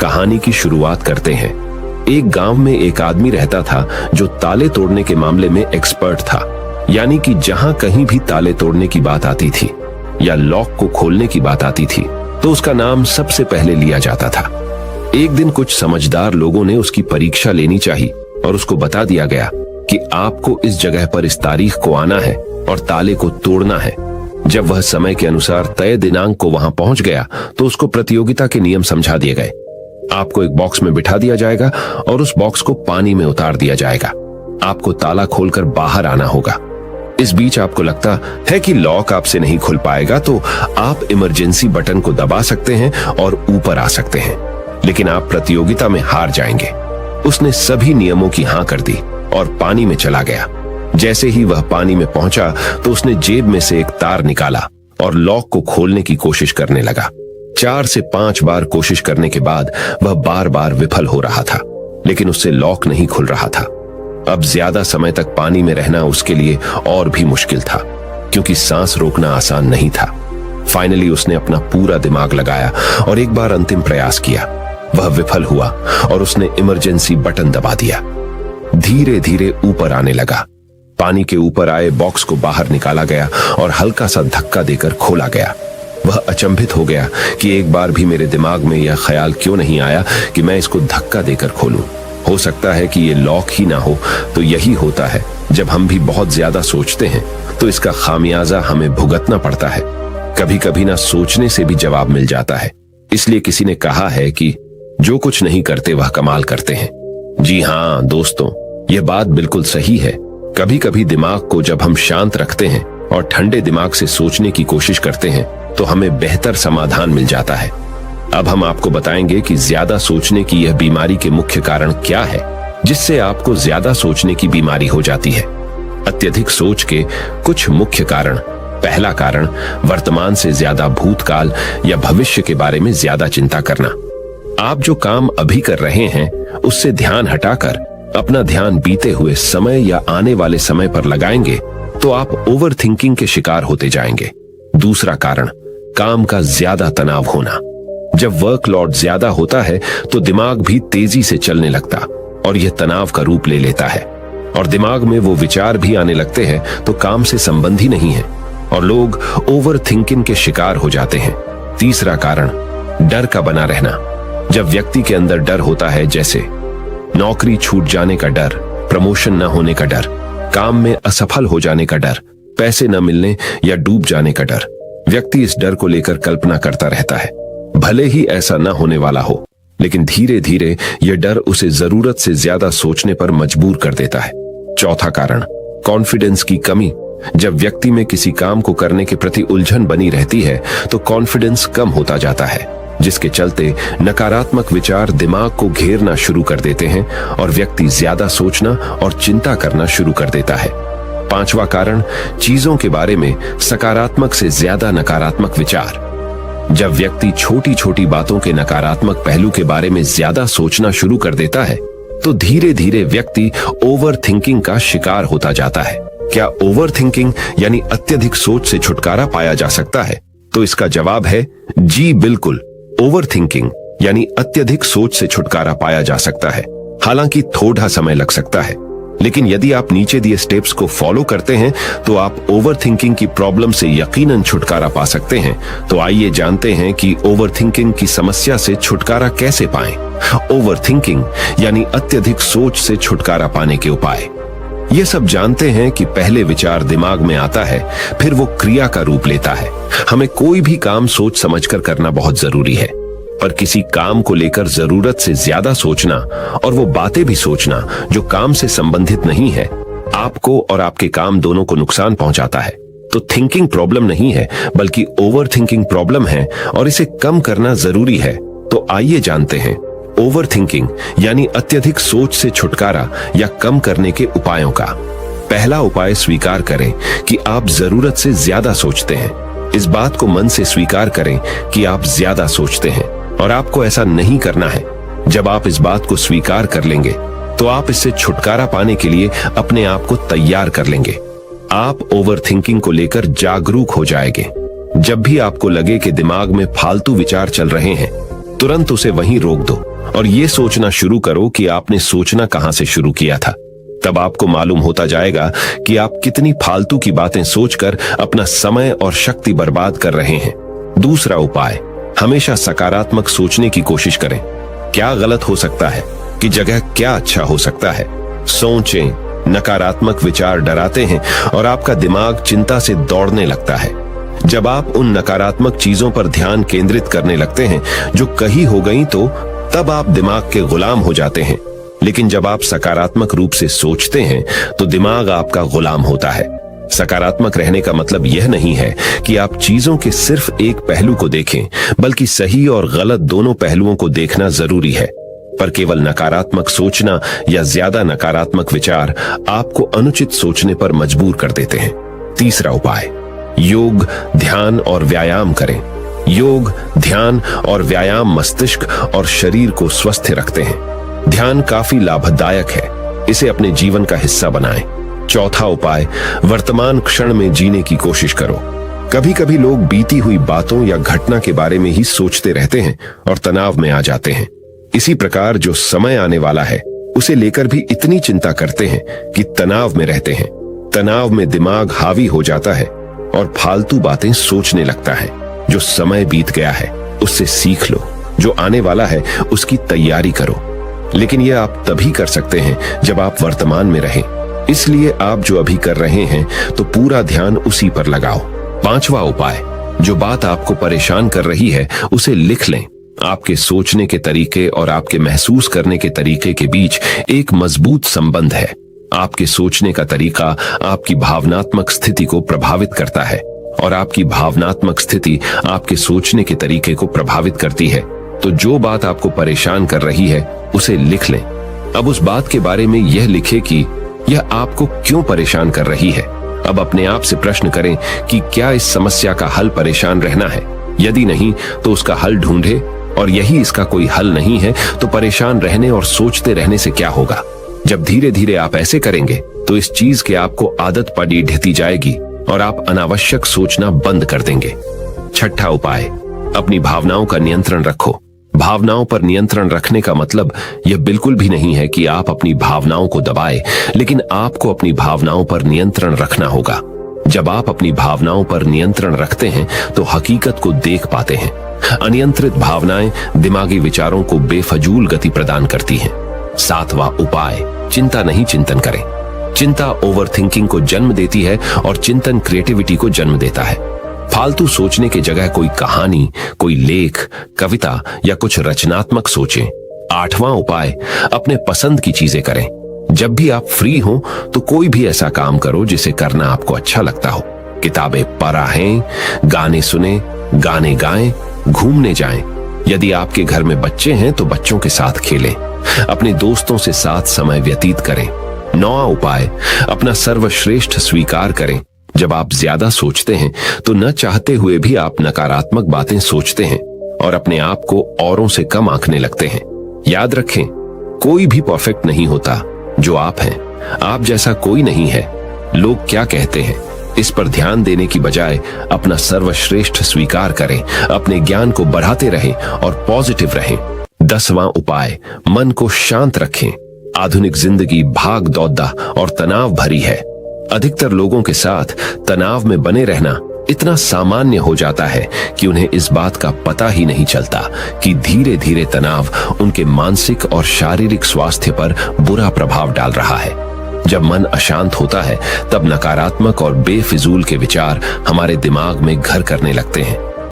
कहानी की शुरुआत करते हैं। एक गांव में एक आदमी रहता था जो ताले तोड़ने के मामले में एक्सपर्ट था, यानी कि जहां कहीं भी ताले तोड़ने की बात आती थी या लॉक को खोलने की बात आती थी तो उसका नाम सबसे पहले लिया जाता था। एक दिन कुछ समझदार लोगों ने उसकी परीक्षा लेनी चाहिए और उसको बता दिया गया कि आपको इस जगह पर इस तारीख को आना है और ताले को तोड़ना है। जब वह समय के अनुसार तय दिनांक को वहां पहुंच गया तो उसको प्रतियोगिता के नियम समझा दिए गए। आपको एक बॉक्स में बिठा दिया जाएगा और उस बॉक्स को पानी में उतार दिया जाएगा। आपको ताला खोलकर बाहर आना होगा। इस बीच आपको लगता है कि लॉक आपसे नहीं खुल पाएगा तो आप इमरजेंसी बटन को दबा सकते हैं और ऊपर आ सकते हैं, लेकिन आप प्रतियोगिता में हार जाएंगे। उसने सभी नियमों की हां कर दी और पानी में चला गया। जैसे ही वह पानी में पहुंचा तो उसने जेब में से एक तार निकाला और लॉक को खोलने की कोशिश करने लगा। 4 से 5 बार कोशिश करने के बाद वह बार बार विफल हो रहा था, लेकिन उससे लॉक नहीं खुल रहा था। अब ज्यादा समय तक पानी में रहना उसके लिए और भी मुश्किल था, क्योंकि सांस रोकना आसान नहीं था। फाइनली उसने अपना पूरा दिमाग लगाया और एक बार अंतिम प्रयास किया। वह विफल हुआ और उसने इमरजेंसी बटन दबा दिया। धीरे धीरे ऊपर आने लगा। पानी के ऊपर आए बॉक्स को बाहर निकाला गया और हल्का सा धक्का देकर खोला गया। वह अचंभित हो गया कि एक बार भी मेरे दिमाग में यह ख्याल क्यों नहीं आया कि मैं इसको धक्का देकर खोलूं। हो सकता है कि ये लॉक ही ना हो। तो यही होता है, जब हम भी बहुत ज्यादा सोचते हैं तो इसका खामियाजा हमें भुगतना पड़ता है। कभी कभी ना सोचने से भी जवाब मिल जाता है। इसलिए किसी ने कहा है कि जो कुछ नहीं करते वह कमाल करते हैं। जी हाँ दोस्तों, यह बात बिल्कुल सही है। कभी कभी दिमाग को जब हम शांत रखते हैं और ठंडे दिमाग से सोचने की कोशिश करते हैं तो हमें बेहतर समाधान मिल जाता है। अब हम आपको बताएंगे कि ज्यादा सोचने की यह बीमारी के मुख्य कारण क्या है, जिससे आपको ज्यादा सोचने की बीमारी हो जाती है। अत्यधिक सोच के कुछ मुख्य कारण। पहला कारण, वर्तमान से ज्यादा भूतकाल या भविष्य के बारे में ज्यादा चिंता करना। आप जो काम अभी कर रहे हैं उससे ध्यान हटाकर अपना ध्यान बीते हुए समय या आने वाले समय पर लगाएंगे तो आप ओवर थिंकिंग के शिकार होते जाएंगे। दूसरा कारण, काम का ज्यादा तनाव होना। जब वर्कलोड ज्यादा होता है तो दिमाग भी तेजी से चलने लगता और यह तनाव का रूप ले लेता है और दिमाग में वो विचार भी आने लगते हैं तो काम से संबंध ही नहीं है और लोग ओवर थिंकिंग के शिकार हो जाते हैं। तीसरा कारण, डर का बना रहना। जब व्यक्ति के अंदर डर होता है, जैसे नौकरी छूट जाने का डर, प्रमोशन न होने का डर, काम में असफल हो जाने का डर, पैसे न मिलने या डूब जाने का डर, व्यक्ति इस डर को लेकर कल्पना करता रहता है। भले ही ऐसा न होने वाला हो, लेकिन धीरे धीरे यह डर उसे जरूरत से ज्यादा सोचने पर मजबूर कर देता है। चौथा कारण, कॉन्फिडेंस की कमी। जब व्यक्ति में किसी काम को करने के प्रति उलझन बनी रहती है तो कॉन्फिडेंस कम होता जाता है, जिसके चलते नकारात्मक विचार दिमाग को घेरना शुरू कर देते हैं और व्यक्ति ज्यादा सोचना और चिंता करना शुरू कर देता है। पांचवा कारण, चीजों के बारे में सकारात्मक से ज्यादा नकारात्मक विचार। जब व्यक्ति छोटी छोटी बातों के नकारात्मक पहलू के बारे में ज्यादा सोचना शुरू कर देता है तो धीरे धीरे व्यक्ति ओवर थिंकिंग का शिकार होता जाता है। क्या ओवर थिंकिंग यानी अत्यधिक सोच से छुटकारा पाया जा सकता है? तो इसका जवाब है जी बिल्कुल। ओवर थिंकिंग यानी अत्यधिक सोच से छुटकारा पाया जा सकता है, हालांकि थोड़ा समय लग सकता है, लेकिन यदि आप नीचे दिए स्टेप्स को फॉलो करते हैं तो आप ओवर थिंकिंग की प्रॉब्लम से यकीनन छुटकारा पा सकते हैं। तो आइए जानते हैं कि ओवर थिंकिंग की समस्या से छुटकारा कैसे पाएं। ओवर थिंकिंग यानी अत्यधिक सोच से छुटकारा पाने के उपाय। ये सब जानते हैं कि पहले विचार दिमाग में आता है, फिर वो क्रिया का रूप लेता है। हमें कोई भी काम सोच समझकर करना बहुत जरूरी है, पर किसी काम को लेकर जरूरत से ज्यादा सोचना और वो बातें भी सोचना जो काम से संबंधित नहीं है, आपको और आपके काम दोनों को नुकसान पहुंचाता है। तो थिंकिंग प्रॉब्लम नहीं है, बल्कि ओवर थिंकिंग प्रॉब्लम है और इसे कम करना जरूरी है। तो आइए जानते हैं ओवर थिंकिंग यानी अत्यधिक सोच से छुटकारा या कम करने के उपायों का। पहला उपाय, स्वीकार करें कि आप जरूरत से ज्यादा सोचते हैं। इस बात को मन से स्वीकार करें कि आप ज्यादा सोचते हैं और आपको ऐसा नहीं करना है। जब आप इस बात को स्वीकार कर लेंगे तो आप इससे छुटकारा पाने के लिए अपने आप को तैयार कर लेंगे। आप ओवर थिंकिंग को लेकर जागरूक हो जाएंगे। जब भी आपको लगे कि दिमाग में फालतू विचार चल रहे हैं तुरंत उसे वहीं रोक दो और ये सोचना शुरू करो कि आपने सोचना कहां से शुरू किया था। तब आपको मालूम होता जाएगा कि आप कितनी फालतू की बातें सोचकर अपना समय और शक्ति बर्बाद कर रहे हैं। दूसरा उपाय, हमेशा सकारात्मक सोचने की कोशिश करें। क्या गलत हो सकता है कि जगह क्या अच्छा हो सकता है। सोचें। नकारात्मक विचार डराते हैं और आपका दिमाग चिंता से दौड़ने लगता है। जब आप उन नकारात्मक चीजों पर ध्यान केंद्रित करने लगते हैं जो कही हो गई, तो तब आप दिमाग के गुलाम हो जाते हैं। लेकिन जब आप सकारात्मक रूप से सोचते हैं तो दिमाग आपका गुलाम होता है। सकारात्मक रहने का मतलब यह नहीं है कि आप चीजों के सिर्फ एक पहलू को देखें, बल्कि सही और गलत दोनों पहलुओं को देखना जरूरी है। पर केवल नकारात्मक सोचना या ज्यादा नकारात्मक विचार आपको अनुचित सोचने पर मजबूर कर देते हैं। तीसरा उपाय, योग, ध्यान और व्यायाम करें। योग, ध्यान और व्यायाम मस्तिष्क और शरीर को स्वस्थ रखते हैं। ध्यान काफी लाभदायक है, इसे अपने जीवन का हिस्सा बनाएं। चौथा उपाय, वर्तमान क्षण में जीने की कोशिश करो। कभी कभी लोग बीती हुई बातों या घटना के बारे में ही सोचते रहते हैं और तनाव में आ जाते हैं। इसी प्रकार जो समय आने वाला है उसे लेकर भी इतनी चिंता करते हैं कि तनाव में रहते हैं। तनाव में दिमाग हावी हो जाता है और फालतू बातें सोचने लगता है। जो समय बीत गया है उससे सीख लो, जो आने वाला है उसकी तैयारी करो। लेकिन यह आप तभी कर सकते हैं जब आप वर्तमान में रहें। इसलिए आप जो अभी कर रहे हैं तो पूरा ध्यान उसी पर लगाओ। पांचवा उपाय, जो बात आपको परेशान कर रही है उसे लिख लें। आपके सोचने के तरीके और आपके महसूस करने के तरीके के बीच एक मजबूत संबंध है। आपके सोचने का तरीका आपकी भावनात्मक स्थिति को प्रभावित करता है और आपकी भावनात्मक स्थिति आपके सोचने के तरीके को प्रभावित करती है। तो जो बात आपको परेशान कर रही है उसे लिख लें। अब उस बात के बारे में यह लिखें कि यह आपको क्यों परेशान कर रही है। अब अपने आप से प्रश्न करें कि क्या इस समस्या का हल परेशान रहना है। यदि नहीं तो उसका हल ढूंढे, और यही इसका कोई हल नहीं है तो परेशान रहने और सोचते रहने से क्या होगा। जब धीरे धीरे आप ऐसे करेंगे तो इस चीज की आपको आदत पड़ी ढहती जाएगी और आप अनावश्यक सोचना बंद कर देंगे। छठा उपाय, अपनी भावनाओं का नियंत्रण रखो। भावनाओं पर नियंत्रण रखने का मतलब यह बिल्कुल भी नहीं है कि आप अपनी भावनाओं को दबाएं, लेकिन आपको अपनी भावनाओं पर नियंत्रण रखना होगा। जब आप अपनी भावनाओं पर नियंत्रण रखते हैं तो हकीकत को देख पाते हैं। अनियंत्रित भावनाएं दिमागी विचारों को बेफजूल गति प्रदान करती हैं। सातवां उपाय, चिंता नहीं चिंतन करें। चिंता ओवरथिंकिंग को जन्म देती है और चिंतन क्रिएटिविटी को जन्म देता है। फालतू सोचने की जगह कोई कहानी, कोई लेख, कविता या कुछ रचनात्मक सोचें। आठवां उपाय, अपने पसंद की चीजें करें। जब भी आप फ्री हो तो कोई भी ऐसा काम करो जिसे करना आपको अच्छा लगता हो। किताबें पढ़ें, गाने सुने, गाने गाएं, घूमने जाएं। यदि आपके घर में बच्चे हैं तो बच्चों के साथ खेलें। अपने दोस्तों से साथ समय व्यतीत करें। नौवां उपाय, अपना सर्वश्रेष्ठ स्वीकार करें। जब आप ज्यादा सोचते हैं तो न चाहते हुए भी आप नकारात्मक बातें सोचते हैं और अपने आप को औरों से कम आंकने लगते हैं। याद रखें, कोई भी परफेक्ट नहीं होता। जो आप हैं, आप जैसा कोई नहीं है। लोग क्या कहते हैं इस पर ध्यान देने की बजाय अपना सर्वश्रेष्ठ स्वीकार करें, अपने ज्ञान को बढ़ाते रहें और पॉजिटिव रहें। 10वां उपाय, मन को शांत रखें। आधुनिक जिंदगी भाग दौड़ और तनाव भरी है। अधिकतर लोगों के साथ तनाव में बने रहना इतना सामान्य हो जाता है कि उन्हें इस बात का पता ही नहीं चलता कि धीरे धीरे तनाव उनके मानसिक और शारीरिक स्वास्थ्य पर बुरा प्रभाव डाल रहा है। जब मन अशांत होता है तब नकारात्मक और बेफिजूल के विचार हमारे दिमाग में घर करने लगते हैं।